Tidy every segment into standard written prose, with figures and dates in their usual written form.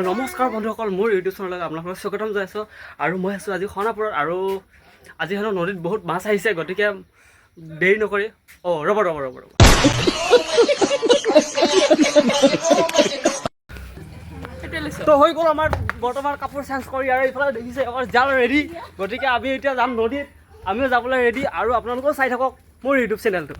নমস্কাৰ বন্ধুসকল, মোৰ ইউটিউব চেনেলত আপোনালোকক স্বাগতম জনাইছোঁ। আৰু মই আছোঁ আজি খনাপুৰত, আৰু আজি হেনো নদীত বহুত মাছ আহিছে, গতিকে দেৰি নকৰি ৰ'ব তো হৈ গ'ল আমাৰ বৰ্তমান কাপোৰ চেঞ্জ কৰি, আৰু এইফালে দেখিছে আমাৰ জাল ৰেডি। গতিকে আমি এতিয়া যাম নদীত, আমিও যাবলৈ ৰেডি, আৰু আপোনালোকেও চাই থাকক মোৰ ইউটিউব চেনেলটো।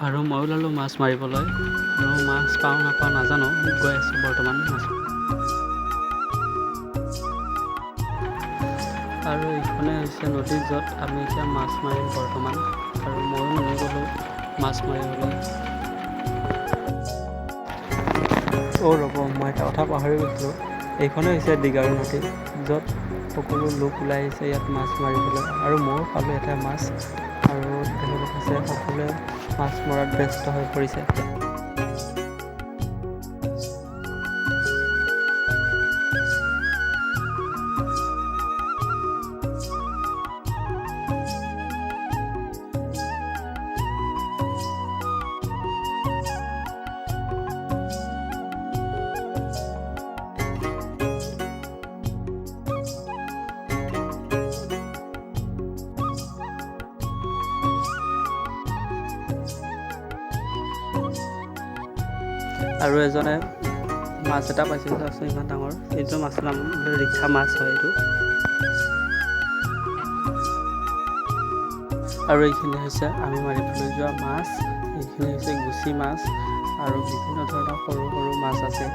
আৰু মই ওলালোঁ মাছ মাৰিবলৈ, আৰু মাছ পাওঁ নাপাওঁ নাজানো, গৈ আছোঁ বৰ্তমান মাছ। আৰু এইখনে হৈছে নদী, য'ত আমি এতিয়া মাছ মাৰিম বৰ্তমান, আৰু ময়ো নামি গ'লোঁ মাছ মাৰিবলৈ। ৰ'ব, মই এটা কথা পাহৰি গৈছিলোঁ, এইখনে হৈছে দীঘাৰু নদী, য'ত সকলো লোক ওলাই আহিছে ইয়াত মাছ মাৰিবলৈ, আৰু ময়ো পালোঁ এটা মাছ, আৰু তেওঁলোক আছে সকলোৱে মাছ মৰাত ব্যস্ত হৈ পৰিছে। আৰু এজনে মাছ এটা পাইছিল, চাওকচোন ইমান ডাঙৰ, এইটো মাছৰ নাম ৰিঠা মাছ হয় এইটো। আৰু এইখিনি হৈছে আমি মাৰিবলৈ যোৱা মাছ, এইখিনি হৈছে গুচি মাছ, আৰু বিভিন্ন ধৰণৰ সৰু সৰু মাছ আছে।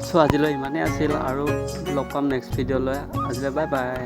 চ' আজিলৈ ইমানেই আছিল, আৰু লগ পাম নেক্সট ভিডিঅ'লৈ। আজিলৈ বাই বাই।